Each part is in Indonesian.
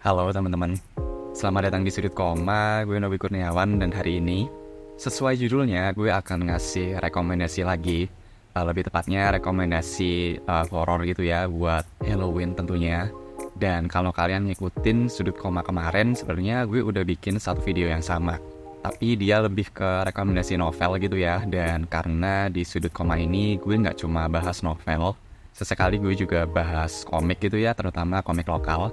Halo teman-teman, selamat datang di Sudut Koma. Gue Novi Kurniawan dan hari ini sesuai judulnya gue akan ngasih rekomendasi lagi. Lebih tepatnya rekomendasi horor gitu ya buat Halloween tentunya. Dan kalau kalian ngikutin Sudut Koma kemarin, sebenarnya gue udah bikin satu video yang sama. Tapi dia lebih ke rekomendasi novel gitu ya. Dan karena di Sudut Koma ini gue nggak cuma bahas novel, sesekali gue juga bahas komik gitu ya, terutama komik lokal.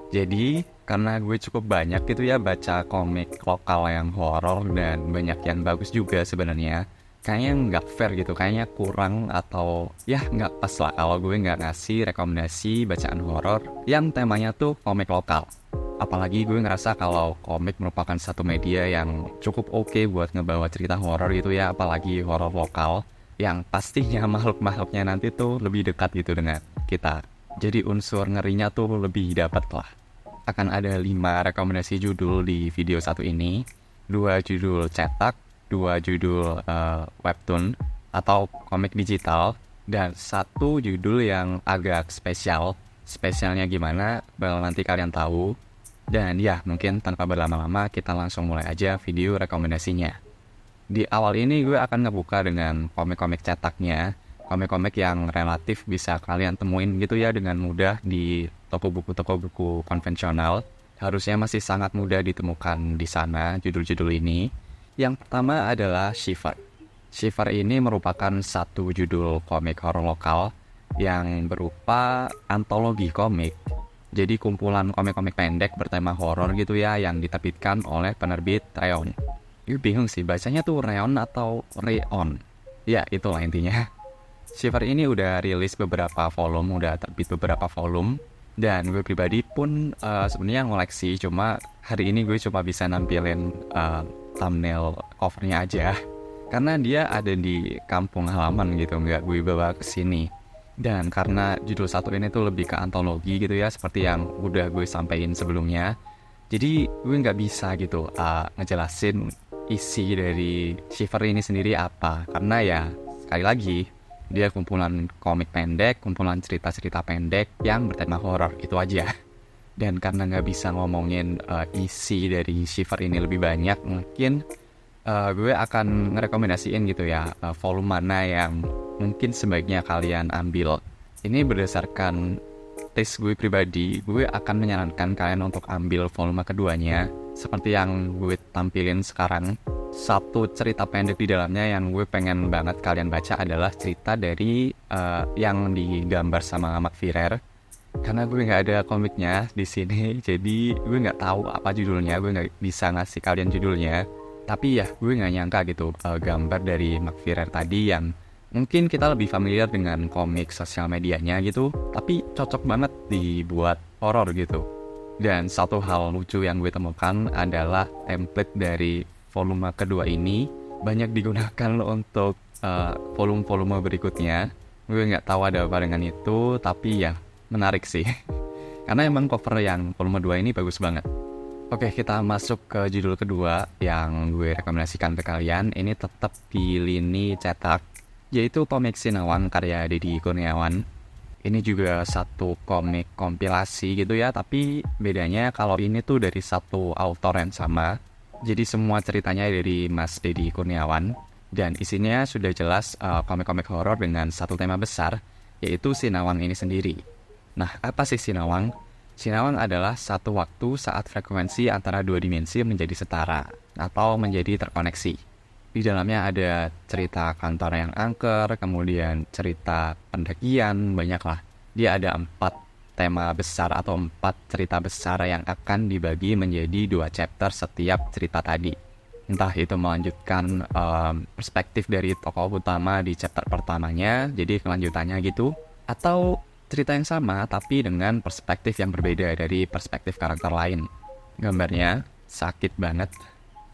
Jadi, karena gue cukup banyak gitu ya baca komik lokal yang horor dan banyak yang bagus juga sebenarnya, kayaknya nggak fair gitu, kayaknya kurang atau ya nggak pas lah kalau gue nggak ngasih rekomendasi bacaan horor yang temanya tuh komik lokal. Apalagi gue ngerasa kalau komik merupakan satu media yang cukup oke buat ngebawa cerita horor gitu ya, apalagi horor lokal yang pastinya makhluk-makhluknya nanti tuh lebih dekat gitu dengan kita. Jadi unsur ngerinya tuh lebih dapat lah. Akan ada 5 rekomendasi judul di video satu ini. 2 judul cetak, 2 judul webtoon atau komik digital, dan 1 judul yang agak spesial. Spesialnya gimana? Bakal nanti kalian tahu. Dan ya, mungkin tanpa berlama-lama kita langsung mulai aja video rekomendasinya. Di awal ini gue akan ngebuka dengan komik-komik cetaknya. Komik-komik yang relatif bisa kalian temuin gitu ya dengan mudah di toko buku konvensional. Harusnya masih sangat mudah ditemukan di sana judul-judul ini. Yang pertama adalah Shiver. Shiver ini merupakan satu judul komik horor lokal yang berupa antologi komik. Jadi kumpulan komik-komik pendek bertema horor gitu ya yang diterbitkan oleh penerbit Rayon. Gue bingung sih bacanya tuh Rayon atau Rayon. Ya itulah intinya. Shiver ini udah rilis beberapa volume, udah terbit beberapa volume. Dan gue pribadi pun sebenarnya ngoleksi, cuma hari ini gue cuma bisa nampilin thumbnail covernya aja. Karena dia ada di kampung halaman gitu, nggak gue bawa ke sini. Dan karena judul satu ini tuh lebih ke antologi gitu ya, seperti yang udah gue sampein sebelumnya. Jadi gue nggak bisa gitu ngejelasin isi dari Shiver ini sendiri apa. Karena ya, sekali lagi, dia kumpulan komik pendek, kumpulan cerita-cerita pendek yang bertema horor, itu aja. Dan karena nggak bisa ngomongin isi dari Shiver ini lebih banyak, mungkin gue akan ngerekomendasiin gitu ya volume mana yang mungkin sebaiknya kalian ambil. Ini berdasarkan taste gue pribadi, gue akan menyarankan kalian untuk ambil volume keduanya, seperti yang gue tampilin sekarang. Satu cerita pendek di dalamnya yang gue pengen banget kalian baca adalah cerita dari yang digambar sama Mark Firer. Karena gue nggak ada komiknya di sini, jadi gue nggak tahu apa judulnya, gue nggak bisa ngasih kalian judulnya. Tapi ya gue nggak nyangka gitu gambar dari Mark Firer tadi yang mungkin kita lebih familiar dengan komik sosial medianya gitu, tapi cocok banget dibuat horor gitu. Dan satu hal lucu yang gue temukan adalah template dari volume kedua ini banyak digunakan untuk volume-volume berikutnya. Gue nggak tahu ada apa dengan itu, tapi ya menarik sih. Karena emang cover yang volume 2 ini bagus banget. Oke, kita masuk ke judul kedua yang gue rekomendasikan ke kalian. Ini tetap di lini cetak, yaitu komik Sinawang karya Deddy Kurniawan. Ini juga satu komik kompilasi gitu ya, tapi bedanya kalau ini tuh dari satu autor yang sama. Jadi semua ceritanya dari Mas Deddy Kurniawan, dan isinya sudah jelas komik-komik horor dengan satu tema besar, yaitu Sinawang ini sendiri. Nah, apa sih Sinawang? Sinawang adalah satu waktu saat frekuensi antara dua dimensi menjadi setara atau menjadi terkoneksi. Di dalamnya ada cerita kantor yang angker, kemudian cerita pendakian, banyaklah. Dia ada 4 tema besar atau 4 cerita besar yang akan dibagi menjadi 2 chapter setiap cerita tadi. Entah itu melanjutkan perspektif dari tokoh utama di chapter pertamanya, jadi kelanjutannya gitu, atau cerita yang sama tapi dengan perspektif yang berbeda dari perspektif karakter lain. Gambarnya sakit banget,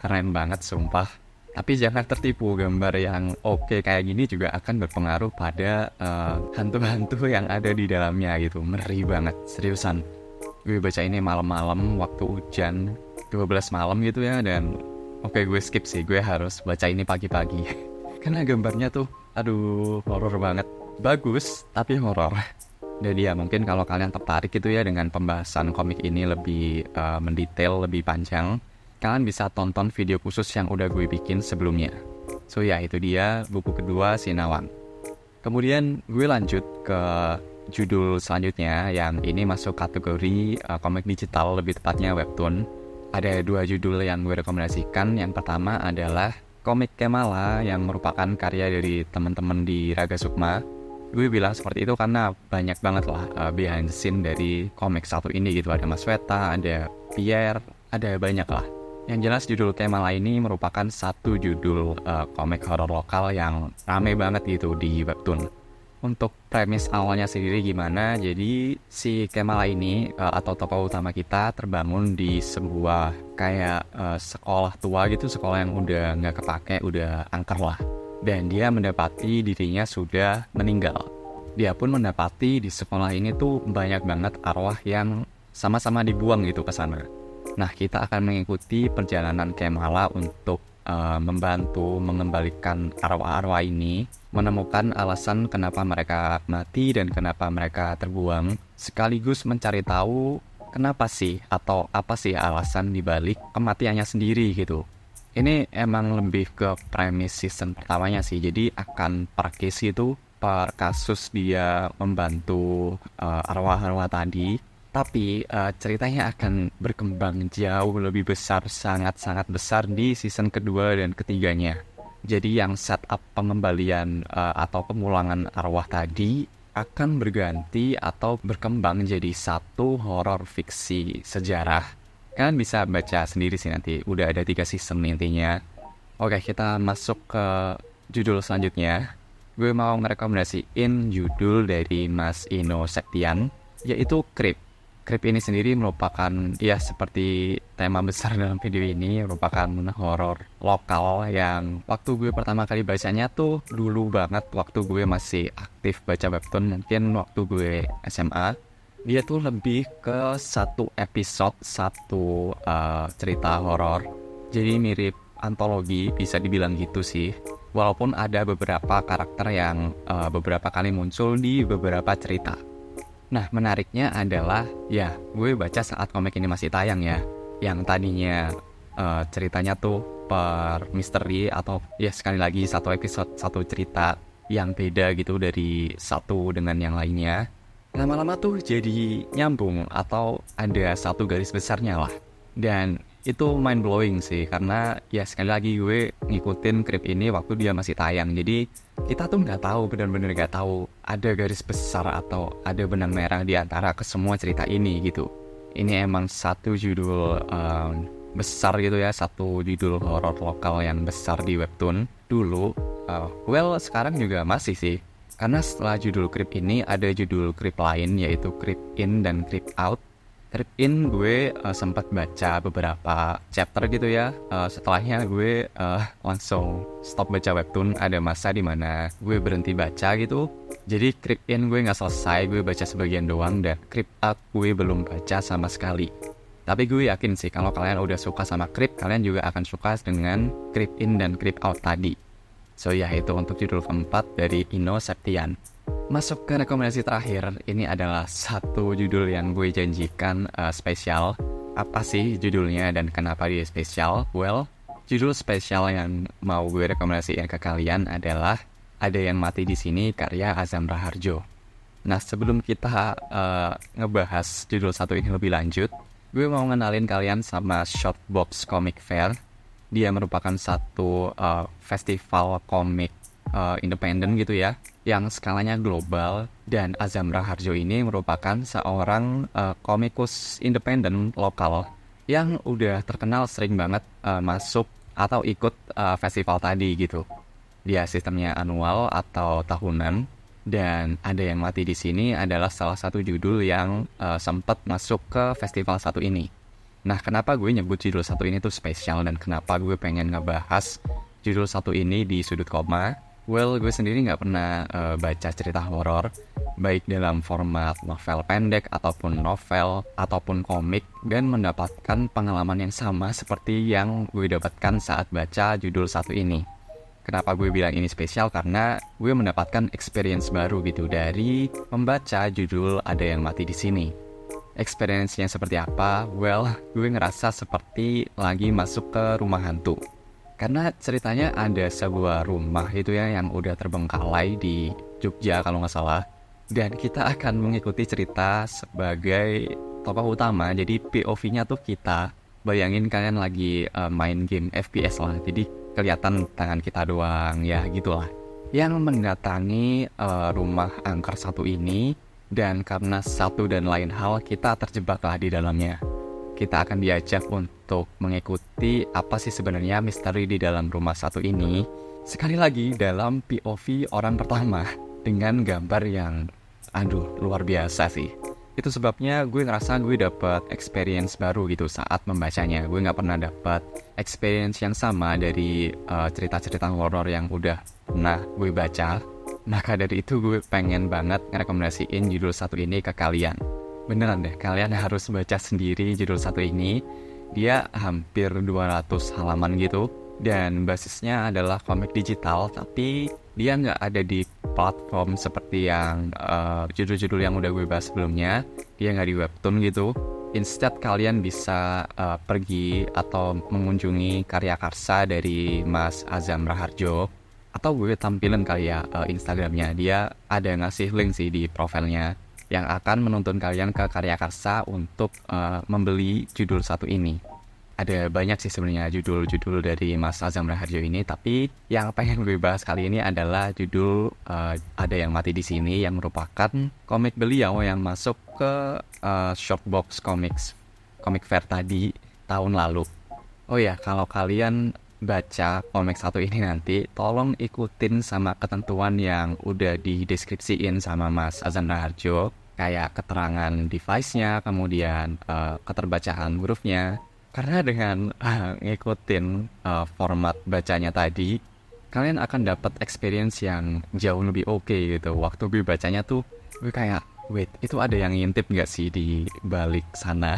keren banget sumpah. Tapi jangan tertipu, gambar yang oke kayak gini juga akan berpengaruh pada hantu-hantu yang ada di dalamnya gitu. Ngeri banget, seriusan. Gue baca ini malam-malam waktu hujan, 12 malam gitu ya, dan oke gue skip sih, gue harus baca ini pagi-pagi. Karena gambarnya tuh, aduh, horor banget. Bagus, tapi horor. Dan ya mungkin kalau kalian tertarik gitu ya dengan pembahasan komik ini lebih mendetail, lebih panjang, kalian bisa tonton video khusus yang udah gue bikin sebelumnya. So ya, itu dia buku kedua Sinawang. Kemudian gue lanjut ke judul selanjutnya yang ini masuk kategori komik digital, lebih tepatnya webtoon. Ada 2 judul yang gue rekomendasikan. Yang pertama adalah komik Kemala yang merupakan karya dari teman-teman di Raga Sukma. Gue bilang seperti itu karena banyak banget lah behind the scene dari komik satu ini gitu. Ada Mas Weta, ada Pierre, ada banyak lah. Yang jelas judul Kemala ini merupakan satu judul komik horor lokal yang rame banget gitu di webtoon. Untuk premis awalnya sendiri gimana? Jadi si Kemala ini atau tokoh utama kita terbangun di sebuah kayak sekolah tua gitu, sekolah yang udah nggak kepake, udah angker lah. Dan dia mendapati dirinya sudah meninggal. Dia pun mendapati di sekolah ini tuh banyak banget arwah yang sama-sama dibuang gitu ke sana. Nah, kita akan mengikuti perjalanan Kemala untuk membantu mengembalikan arwah-arwah ini, menemukan alasan kenapa mereka mati dan kenapa mereka terbuang, sekaligus mencari tahu kenapa sih atau apa sih alasan dibalik kematiannya sendiri gitu. Ini emang lebih ke premis season pertamanya sih, jadi akan per case itu, per kasus dia membantu arwah-arwah tadi. Tapi ceritanya akan berkembang jauh lebih besar, sangat-sangat besar di season kedua dan ketiganya. Jadi yang setup pengembalian atau pemulangan arwah tadi akan berganti atau berkembang jadi satu horor fiksi sejarah. Kalian bisa baca sendiri sih nanti, udah ada 3 season intinya. Oke, kita masuk ke judul selanjutnya. Gue mau merekomendasiin judul dari Mas Ino Septian, yaitu Creep. Creep ini sendiri merupakan, ya seperti tema besar dalam video ini, merupakan horor lokal yang waktu gue pertama kali bacanya tuh dulu banget, waktu gue masih aktif baca webtoon, mungkin waktu gue SMA. Dia tuh lebih ke satu episode, satu cerita horor. Jadi mirip antologi, bisa dibilang gitu sih. Walaupun ada beberapa karakter yang beberapa kali muncul di beberapa cerita. Nah, menariknya adalah, ya, gue baca saat komik ini masih tayang ya. Yang tadinya ceritanya tuh per misteri atau ya sekali lagi satu episode, satu cerita yang beda gitu dari satu dengan yang lainnya. Lama-lama tuh jadi nyambung atau ada satu garis besarnya lah. Dan itu mind blowing sih, karena ya sekali lagi gue ngikutin Creep ini waktu dia masih tayang. Jadi kita tuh nggak tahu, benar-benar nggak tahu ada garis besar atau ada benang merah di antara kesemua cerita ini gitu. Ini emang satu judul besar gitu ya, satu judul horor lokal yang besar di webtoon dulu. Sekarang juga masih sih. Karena setelah judul Creep ini ada judul Creep lain, yaitu Creep In dan Creep Out. Creep In gue sempat baca beberapa chapter gitu ya. Setelahnya gue langsung stop baca webtoon. Ada masa dimana gue berhenti baca gitu. Jadi Creep In gue gak selesai, gue baca sebagian doang. Dan Creep Out gue belum baca sama sekali. Tapi gue yakin sih kalau kalian udah suka sama Creep, kalian juga akan suka dengan Creep In dan Creep Out tadi. So ya, itu untuk judul keempat dari Ino Septian. Masuk ke rekomendasi terakhir, ini adalah satu judul yang gue janjikan spesial. Apa sih judulnya dan kenapa dia spesial? Well, judul spesial yang mau gue rekomendasiin ke kalian adalah Ada Yang Mati di Sini karya Azam Raharjo. Nah, sebelum kita ngebahas judul satu ini lebih lanjut, gue mau ngenalin kalian sama Shortbox Comic Fair. Dia merupakan satu festival komik independen gitu ya, yang skalanya global. Dan Azam Raharjo ini merupakan seorang komikus independen lokal yang udah terkenal sering banget masuk atau ikut festival tadi gitu. Dia sistemnya annual atau tahunan. Dan Ada Yang Mati di Sini adalah salah satu judul yang sempat masuk ke festival satu ini. Nah, kenapa gue nyebut judul satu ini tuh spesial dan kenapa gue pengen ngebahas judul satu ini di Sudut Koma? Well, gue sendiri nggak pernah baca cerita horor, baik dalam format novel pendek ataupun novel ataupun komik, dan mendapatkan pengalaman yang sama seperti yang gue dapatkan saat baca judul satu ini. Kenapa gue bilang ini spesial? Karena gue mendapatkan experience baru gitu dari membaca judul Ada Yang Mati di Sini. Experience-nya seperti apa? Well, gue ngerasa seperti lagi masuk ke rumah hantu. Karena ceritanya ada sebuah rumah itu ya yang udah terbengkalai di Jogja kalau nggak salah. Dan kita akan mengikuti cerita sebagai tokoh utama. Jadi POV-nya tuh kita. Bayangin kalian lagi main game FPS lah. Jadi kelihatan tangan kita doang, ya gitulah. Yang mendatangi rumah angker satu ini. Dan karena satu dan lain hal, kita terjebaklah di dalamnya. Kita akan diajak untuk mengikuti apa sih sebenarnya misteri di dalam rumah satu ini. Sekali lagi dalam POV orang pertama dengan gambar yang luar biasa sih. Itu sebabnya gue ngerasa gue dapet experience baru gitu saat membacanya. Gue nggak pernah dapet experience yang sama dari cerita-cerita horor yang udah pernah gue baca. Maka dari itu gue pengen banget ngerekomendasiin judul satu ini ke kalian. Beneran deh, kalian harus baca sendiri judul satu ini. Dia hampir 200 halaman gitu. Dan basisnya adalah komik digital, tapi dia nggak ada di platform seperti yang judul-judul yang udah gue bahas sebelumnya. Dia nggak di webtoon gitu. Instead kalian bisa pergi atau mengunjungi karya karsa dari Mas Azam Raharjo. Atau gue tampilin kali ya Instagramnya. Dia ada ngasih link sih di profilnya yang akan menuntun kalian ke karya karsa untuk membeli judul satu ini. Ada banyak sih sebenarnya judul-judul dari Mas Azam Raharjo ini, tapi yang pengen gue bahas kali ini adalah judul Ada Yang Mati di Sini, yang merupakan komik beliau yang masuk ke Shortbox Comics Comic Fair tadi tahun lalu. Oh ya, kalau kalian baca komik satu ini nanti, tolong ikutin sama ketentuan yang udah dideskripsiin sama Mas Azam Raharjo, kayak keterangan device-nya, kemudian keterbacaan hurufnya. Karena dengan ngikutin format bacanya tadi, kalian akan dapat experience yang jauh lebih oke gitu. Waktu gue bacanya tuh, gue kayak, wait, itu ada yang ngintip gak sih di balik sana?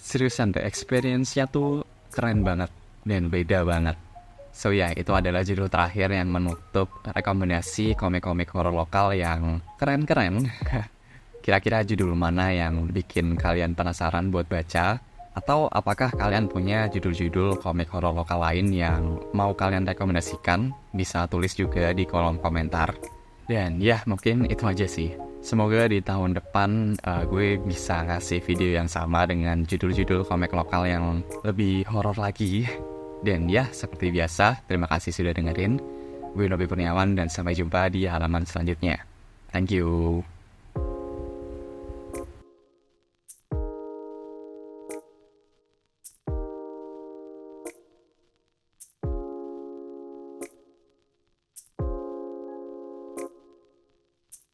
Seriusan deh, experience-nya tuh keren banget dan beda banget. So ya, itu adalah judul terakhir yang menutup rekomendasi komik-komik horor lokal yang keren-keren. Kira-kira judul mana yang bikin kalian penasaran buat baca? Atau apakah kalian punya judul-judul komik horor lokal lain yang mau kalian rekomendasikan? Bisa tulis juga di kolom komentar. Dan ya, mungkin itu aja sih. Semoga di tahun depan gue bisa ngasih video yang sama dengan judul-judul komik lokal yang lebih horor lagi. Dan ya, seperti biasa, terima kasih sudah dengerin. Gue Nobby Kurniawan dan sampai jumpa di halaman selanjutnya. Thank you.